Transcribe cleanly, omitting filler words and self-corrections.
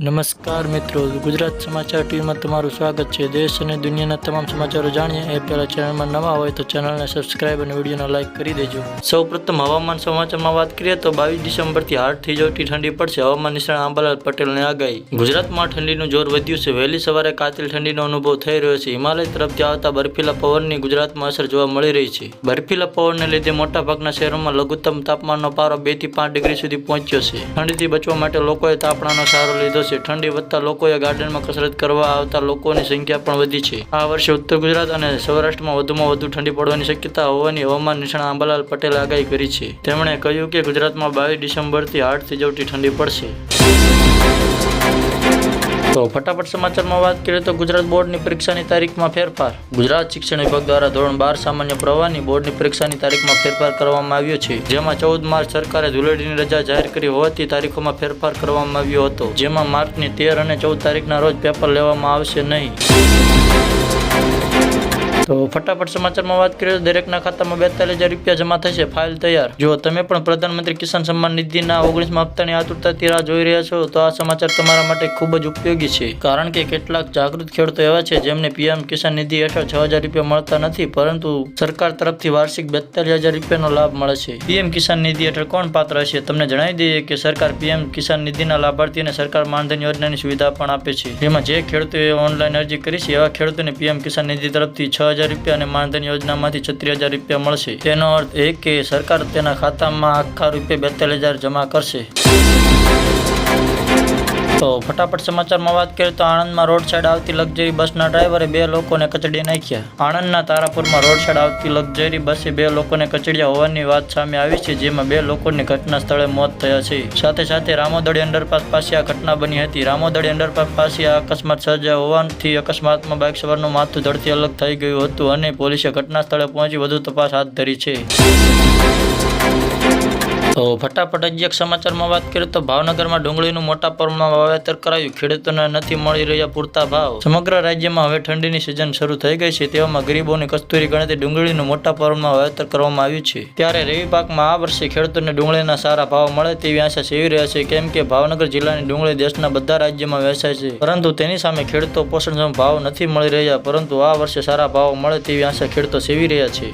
નમસ્કાર મિત્રો, ગુજરાત સમાચાર ટીવીમાં તમારું સ્વાગત છે। દેશ અને દુનિયાના તમામ સમાચારો જાણીએ એ પહેલા ચેનલમાં નવા હોય તો ચેનલને સબસ્ક્રાઇબ અને વિડીયોને લાઇક કરી દેજો। સૌપ્રથમ હવામાન સમાચારમાં વાત કરીએ તો 22 ડિસેમ્બરથી હાડ થઈ જતી ઠંડી પડશે। હવામાન નિષ્ણાત આંબાલાલ પટેલની આગાહી। ગુજરાતમાં ઠંડીનું જોર વધ્યું છે। વહેલી સવારે કાતિલ ઠંડીનો અનુભવ થઈ રહ્યો છે। હિમાલય તરફથી આવતા બર્ફીલા પવનની ગુજરાતમાં અસર જોવા મળી રહી છે। બર્ફીલા પવનને લીધે મોટાભાગના શહેરોમાં લઘુત્તમ તાપમાનનો પારો 2 થી 5 ડિગ્રી સુધી પહોંચ્યો છે। ઠંડીથી બચવા માટે લોકોએ તાપણાનો સહારો લીધો છે। ઠંડી વધતા લોકોએ ગાર્ડનમાં કસરત કરવા આવતા લોકોની સંખ્યા પણ વધી છે। આ વર્ષે ઉત્તર ગુજરાત અને સૌરાષ્ટ્રમાં વધુમાં વધુ ઠંડી પડવાની શક્યતા હોવાની હવામાન નિષ્ણાત આંબાલાલ પટેલે આગાહી કરી છે। તેમણે કહ્યું કે ગુજરાતમાં 22 ડિસેમ્બરથી હાડ થીજવતી ઠંડી પડશે। તો ફટાફટ સમાચારમાં વાત કરીએ તો ગુજરાત બોર્ડની પરીક્ષાની તારીખમાં ફેરફાર। ગુજરાત શિક્ષણ વિભાગ દ્વારા ધોરણ 12 સામાન્ય પ્રવાહની બોર્ડની પરીક્ષાની તારીખમાં ફેરફાર કરવામાં આવ્યો છે। જેમાં 14 માર્ચ સરકારે ધૂળેટીની રજા જાહેર કરી હોવાથી તારીખોમાં ફેરફાર કરવામાં આવ્યો હતો। જેમાં માર્ચની 13 અને 14 તારીખના રોજ પેપર લેવામાં આવશે નહીં। તો ફટાફટ સમાચારમાં વાત કરીએ તો દરેકના ખાતામાં 42,000 રૂપિયા જમા થશે। ફાઇલ તૈયાર। જો તમે પણ પ્રધાનમંત્રી કિસાન સન્માન નિધિના 19મા હપ્તાની આતુરતાથી રાહ જોઈ રહ્યા છો તો આ સમાચાર તમારા માટે ખૂબ જ ઉપયોગી છે। કારણ કે કેટલાક જાગૃત ખેડૂતો એવા છે જેમને પીએમ કિસાન નિધિ હેઠળ 6,000 રૂપિયા મળતા નથી, પરંતુ સરકાર તરફથી વાર્ષિક 42,000 રૂપિયાનો લાભ મળે છે। પીએમ કિસાન નિધિ હેઠળ કોણ પાત્ર હશે? તમને જણાવી દઈએ કે સરકાર પીએમ કિસાન નિધિના લાભાર્થીઓને સરકાર માનધન યોજનાની સુવિધા પણ આપે છે। જેમાં જે ખેડૂતોએ ઓનલાઈન અરજી કરી છે એવા ખેડૂતોને પીએમ કિસાન નિધિ તરફથી 6,000 રૂપિયા અને માનધન યોજનામાંથી 36,000 રૂપિયા મળશે। તેનો અર્થ એ કે સરકાર તેના ખાતામાં આખા રૂપિયા 42,000 જમા કરશે। તો ફટાફટ સમાચારમાં વાત કરીએ તો આણંદમાં રોડ સાઈડ આવતી લક્ઝરી બસના ડ્રાઈવરે 2 લોકોને કચડી નાખ્યા। આણંદના તારાપુરમાં રોડ સાઈડ આવતી લક્ઝરી બસે 2 લોકોને કચડ્યા હોવાની વાત સામે આવી છે। જેમાં 2 લોકોની ઘટના સ્થળે મોત થયા છે। સાથે સાથે રામોદડી અંડરપાસ પાસે આ ઘટના બની હતી। રામોદડી અંડરપાસ પાસે આ અકસ્માત સર્જાયો હોવાથી અકસ્માતમાં બાઇક સવારનું માથું ધડથી અલગ થઈ ગયું હતું અને પોલીસે ઘટના સ્થળે પહોંચી વધુ તપાસ હાથ ધરી છે। તો ફટાફટ હજી એક સમાચારમાં વાત કરીએ તો ભાવનગરમાં ડુંગળીનું મોટા પ્રમાણમાં વાવેતર કરાયું। ખેડૂતોને નથી મળી રહ્યા પૂરતા ભાવ। સમગ્ર રાજ્યમાં હવે ઠંડીની સિઝન શરૂ થઈ ગઈ છે। તેવામાં ગરીબોની કસ્તુરી ગણતી ડુંગળીનું મોટા પ્રમાણમાં વાવેતર કરવામાં આવ્યું છે। ત્યારે રવિ પાકમાં આ વર્ષે ખેડૂતોને ડુંગળીના સારા ભાવ મળે તેવી આશા સેવી રહ્યા છે, કેમ કે ભાવનગર જિલ્લાની ડુંગળી દેશના બધા રાજ્યોમાં વેચાય છે। પરંતુ તેની સામે ખેડૂતો પોષણક્ષમ ભાવ નથી મળી રહ્યા, પરંતુ આ વર્ષે સારા ભાવ મળે તેવી આશા ખેડૂતો સેવી રહ્યા છે।